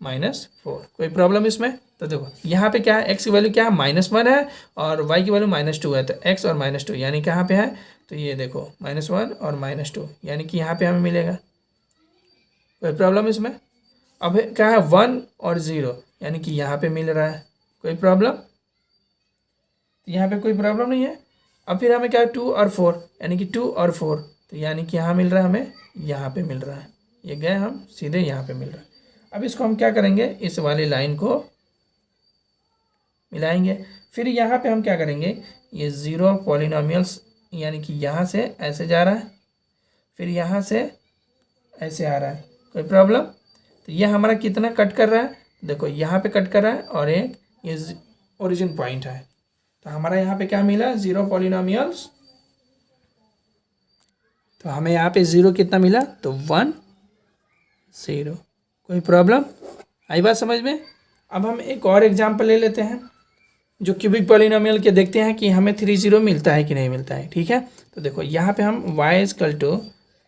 Speaker 1: -4। कोई प्रॉब्लम इसमें? तो देखो यहाँ पे क्या है, x की वैल्यू क्या है -1 है और y की वैल्यू -2 है, तो x और -2 यानी कहाँ पे है तो ये देखो -1 और -2, यानी कि यहाँ पे हमें मिलेगा। कोई प्रॉब्लम इसमें? अब क्या है 1 और 0, यानी कि यहाँ पे मिल रहा है। कोई प्रॉब्लम? यहाँ पे कोई प्रॉब्लम नहीं है। अब फिर हमें क्या है 2 और 4, यानी कि 2 और 4, तो यानी कि यहाँ मिल रहा है, हमें यहाँ पे मिल रहा है। ये गए हम सीधे यहाँ पे मिल रहा है। अब इसको हम क्या करेंगे, इस वाली लाइन को मिलाएंगे। फिर यहाँ पे हम क्या करेंगे, ये 0 पॉलिनोमियल्स, यानी कि यहाँ से ऐसे जा रहा है, फिर यहाँ से ऐसे आ रहा है। कोई प्रॉब्लम? तो ये हमारा कितना कट कर रहा है, देखो यहाँ पे कट कर रहा है, और एक ये ओरिजिन पॉइंट है। तो हमारा यहाँ पे क्या मिला, 0 पॉलिनोमियल्स। तो हमें यहाँ पे 0 कितना मिला, तो 1 0। कोई प्रॉब्लम? आई बात समझ में? अब हम एक और एग्जाम्पल ले लेते हैं, जो क्यूबिक पॉलिनोमियल के, देखते हैं कि हमें 3 0 मिलता है कि नहीं मिलता है। ठीक है, तो देखो यहाँ पे हम y =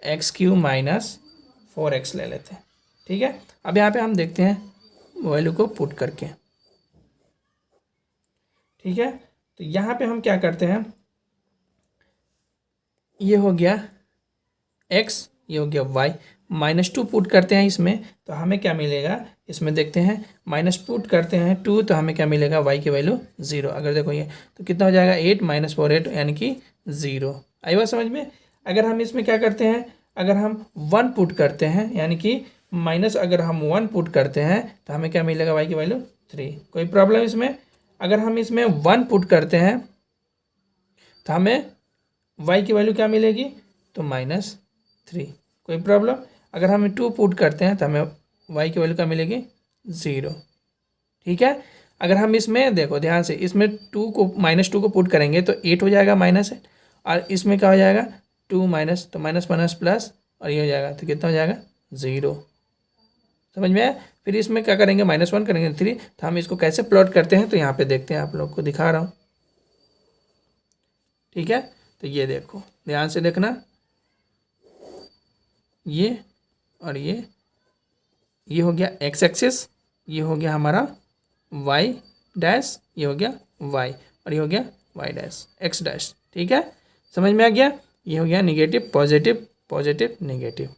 Speaker 1: x³ - 4x ले लेते हैं। ठीक है, अब यहाँ पे हम देखते हैं वैल्यू को पुट करके। ठीक है, तो यहाँ पे हम क्या करते हैं, ये हो गया x, ये हो गया y, -2 पुट करते हैं इसमें, तो हमें क्या मिलेगा, इसमें देखते हैं माइनस पुट करते हैं 2, तो हमें क्या मिलेगा, y की वैल्यू 0। अगर देखो ये तो कितना हो जाएगा, 8 - 4 8, यानी कि 0। आई बात समझ में? अगर हम इसमें क्या करते हैं, अगर हम 1 पुट करते हैं, यानी कि माइनस अगर हम 1 पुट करते हैं, तो हमें क्या मिलेगा, y की वैल्यू 3। कोई प्रॉब्लम इसमें? अगर हम इसमें 1 पुट करते हैं, तो हमें y की वैल्यू क्या मिलेगी, तो -3। कोई प्रॉब्लम? अगर हम 2 पुट करते हैं, तो हमें y की वैल्यू क्या मिलेगी, 0। ठीक है, अगर हम इसमें देखो ध्यान से, इसमें -2 को पुट करेंगे तो 8 हो जाएगा -8, और इसमें क्या हो जाएगा 2 माइनस, तो माइनस माइनस प्लस, और ये हो जाएगा, तो कितना हो जाएगा 0। समझ में आया? फिर इसमें क्या करेंगे, -1 करेंगे 3। तो हम इसको कैसे प्लॉट करते हैं, तो यहाँ पे देखते हैं, आप लोग को दिखा रहा हूँ। ठीक है, तो ये देखो ध्यान से देखना, ये और ये हो गया x एक्सिस, ये हो गया हमारा y डैश, ये हो गया y, और ये हो गया y डैश x डैश। ठीक है, समझ में आ गया? ये हो गया निगेटिव पॉजिटिव, पॉजिटिव नेगेटिव।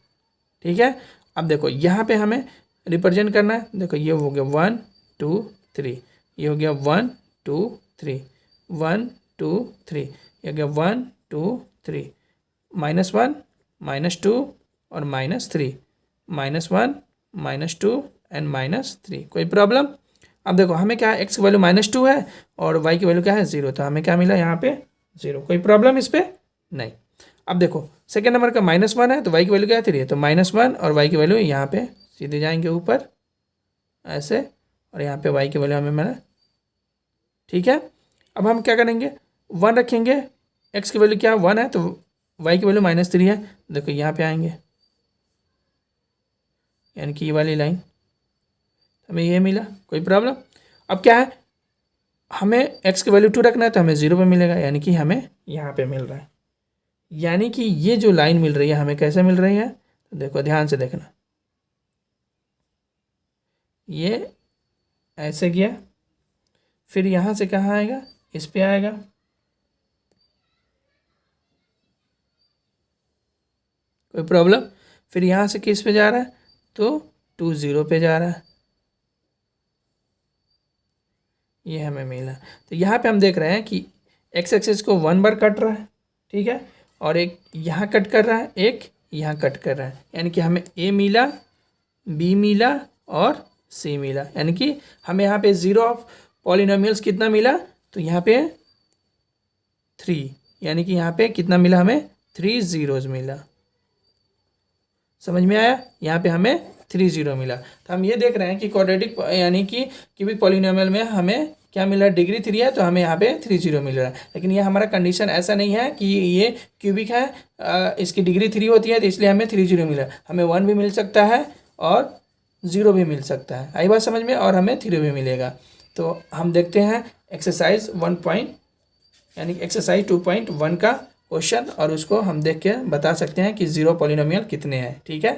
Speaker 1: ठीक है, अब देखो यहाँ पे हमें रिप्रेजेंट करना है। देखो ये हो गया 1 2 3, ये हो गया 1 2 3, 1 2 3, ये हो गया 1 2 3, -1 -2 और -3, -1 -2 एंड -3। कोई प्रॉब्लम? अब देखो हमें क्या है, x की वैल्यू -2 है और y की वैल्यू क्या है 0, तो हमें क्या मिला यहाँ पे 0। कोई प्रॉब्लम इस पर? नहीं। अब देखो सेकेंड नंबर का -1 है, तो y की वैल्यू क्या है 3 है, तो -1 और y की वैल्यू यहाँ पे सीधे जाएंगे ऊपर ऐसे, और यहाँ पे y की वैल्यू हमें मिला। ठीक है, अब हम क्या करेंगे, 1 रखेंगे, x की वैल्यू क्या 1 है, तो y की वैल्यू -3 है। देखो यहाँ पे आएंगे, यानी कि ये वाली लाइन, हमें ये मिला। कोई प्रॉब्लम? अब क्या है, हमें x की वैल्यू 2 रखना है, तो हमें 0 पे मिलेगा, यानी कि हमें यहाँ पे मिल रहा है। यानी कि ये जो लाइन मिल रही है हमें कैसे मिल रही है, तो देखो ध्यान से देखना, ये ऐसे गया, फिर यहाँ से कहाँ आएगा, इस पे आएगा। कोई प्रॉब्लम? फिर यहाँ से किस पे जा रहा है, तो 2 0 पे जा रहा है, ये हमें मिला। तो यहाँ पे हम देख रहे हैं कि x एक्सिस को 1 बार कट रहा है, ठीक है, और एक यहाँ कट कर रहा है, एक यहाँ कट कर रहा है, यानी कि हमें a मिला, b मिला और c मिला, यानी कि हमें यहाँ पे 0 ऑफ पॉलिनोमियल्स कितना मिला, तो यहाँ पे 3, यानी कि यहाँ पे कितना मिला, हमें 3 zeros मिला। समझ में आया? यहाँ पे हमें 3 0 मिला। तो हम ये देख रहे हैं कि क्वाड्रेटिक यानी कि क्यूबिक पॉलिनोमियल में हमें क्या मिला, डिग्री 3 है, तो हमें यहाँ पे 3 0 मिल रहा है। लेकिन ये हमारा कंडीशन ऐसा नहीं है कि ये क्यूबिक है, इसकी डिग्री 3 होती है, तो इसलिए हमें 3 0 मिला। हमें 1 भी मिल सकता है और 0 भी मिल सकता है। आई बात समझ में? और हमें 3 भी मिलेगा। तो हम देखते हैं एक्सरसाइज 1 यानी कि एक्सरसाइज 2.1 का क्वेश्चन, और उसको हम देख के बता सकते हैं कि 0 पॉलिनोमियल कितने हैं। ठीक है,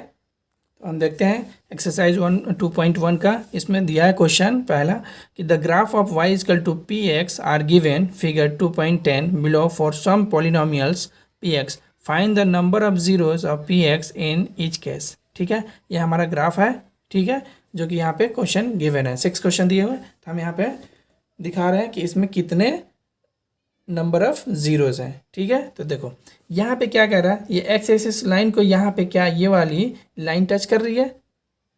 Speaker 1: तो हम देखते हैं एक्सरसाइज 2.1 का। इसमें दिया है क्वेश्चन पहला कि the graph of y = px are given figure 2.10 below for some polynomials P X, find the number of zeros of P X in each case. ठीक है, ये हमारा ग्राफ है, ठीक है, जो कि यहाँ पे क्वेश्चन गिवन है, 6 क्वेश्चन दिए हुए, तो हम यहाँ पे दिखा रहे हैं कि इसमें कितने नंबर ऑफ जीरोज हैं। ठीक है, तो देखो यहाँ पे क्या कह रहा है, ये एक्स एक्सिस लाइन को यहाँ पे क्या ये वाली लाइन टच कर रही है,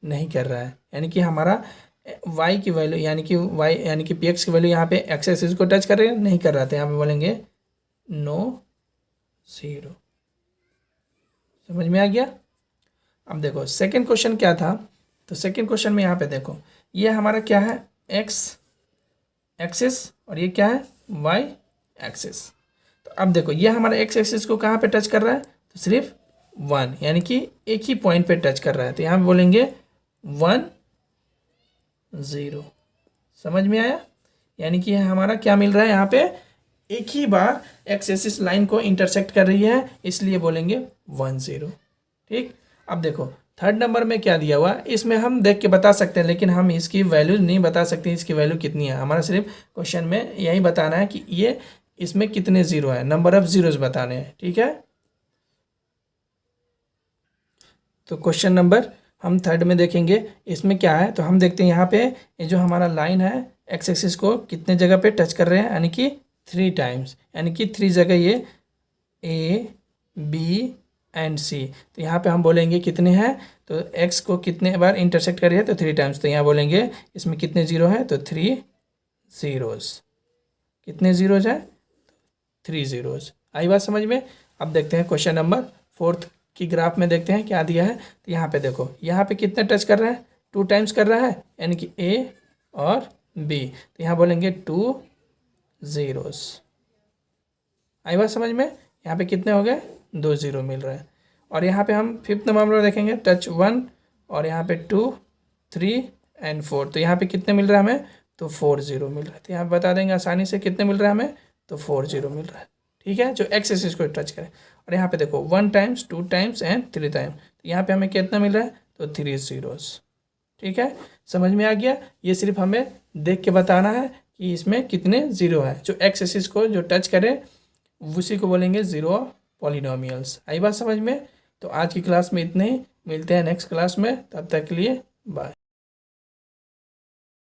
Speaker 1: नहीं कर रहा है, यानी कि हमारा y की वैल्यू यानी कि y यानी कि px की वैल्यू यहाँ पे एक्स एक्सिस को टच कर रही है, नहीं कर रहा था, यहाँ पे बोलेंगे नो जीरो। समझ में आ गया। अब देखो सेकंड क्वेश्चन क्या था, तो सेकंड क्वेश्चन में यहाँ पे देखो ये हमारा क्या है, x एक्सिस और ये क्या है, y एक्सिस। तो अब देखो ये हमारा x एक्सिस को कहाँ पे टच कर रहा है, तो सिर्फ 1, यानी कि एक ही पॉइंट पे टच कर रहा है, तो यहाँ पे बोलेंगे 1 0। समझ में आया, यानी कि हमारा क्या मिल रहा है, यहाँ पे एक ही बार एक्स एक्सिस लाइन को इंटरसेक्ट कर रही है, इसलिए बोलेंगे 1 0। ठीक, अब देखो थर्ड नंबर में क्या दिया हुआ, इसमें हम देख के बता सकते हैं, लेकिन हम इसकी वैल्यू नहीं बता सकते, इसकी वैल्यू कितनी है। हमारा सिर्फ क्वेश्चन में यही बताना है कि ये इसमें कितने जीरो है, नंबर ऑफ जीरोज बताने हैं। ठीक है, तो क्वेश्चन नंबर हम थर्ड में देखेंगे, इसमें क्या है, तो हम देखते हैं यहाँ पे ये जो हमारा लाइन है एक्स एक्सिस को कितने जगह पे टच कर रहे हैं, यानी कि 3 टाइम्स, यानी कि 3 जगह ये ए बी एंड सी। तो यहाँ पे हम बोलेंगे कितने हैं, तो एक्स को कितने बार इंटरसेक्ट कर रही है, तो 3 टाइम्स, तो यहाँ बोलेंगे इसमें कितने जीरो हैं, तो 3 जीरोज। कितने जीरोज हैं, 3 जीरोज। आई बात समझ में। अब देखते हैं क्वेश्चन नंबर फोर्थ की ग्राफ में देखते हैं क्या दिया है, तो यहाँ पे देखो यहाँ पे कितने टच कर रहा है, 2 टाइम्स कर रहा है, यानी कि ए और बी, तो यहाँ बोलेंगे 2 जीरोस। आई बात समझ में। यहाँ पे कितने हो गए, 2 जीरो मिल रहा है। और यहाँ पे हम फिफ्थ नंबर में देखेंगे टच 1 और यहाँ पे 2 3 एंड 4, तो यहाँ पे कितने मिल रहा है हमें, तो 4 जीरो मिल रहा है। तो यहाँ बता देंगे आसानी से कितने मिल रहा है हमें, तो 4 जीरो मिल रहा है। ठीक है, जो एक्स एक्सिस को टच करे। और यहाँ पे देखो 1 टाइम्स 2 टाइम्स एंड 3 टाइम्स, तो यहाँ पे हमें कितना मिल रहा है, तो 3 जीरोस। ठीक है, समझ में आ गया। ये सिर्फ हमें देख के बताना है कि इसमें कितने जीरो है, जो एक्स एक्सिस को जो टच करे उसी को बोलेंगे जीरो पॉलिनोमियल्स। आई बात समझ में। तो आज की क्लास में इतने ही, मिलते हैं नेक्स्ट क्लास में, तब तक के लिए बाय।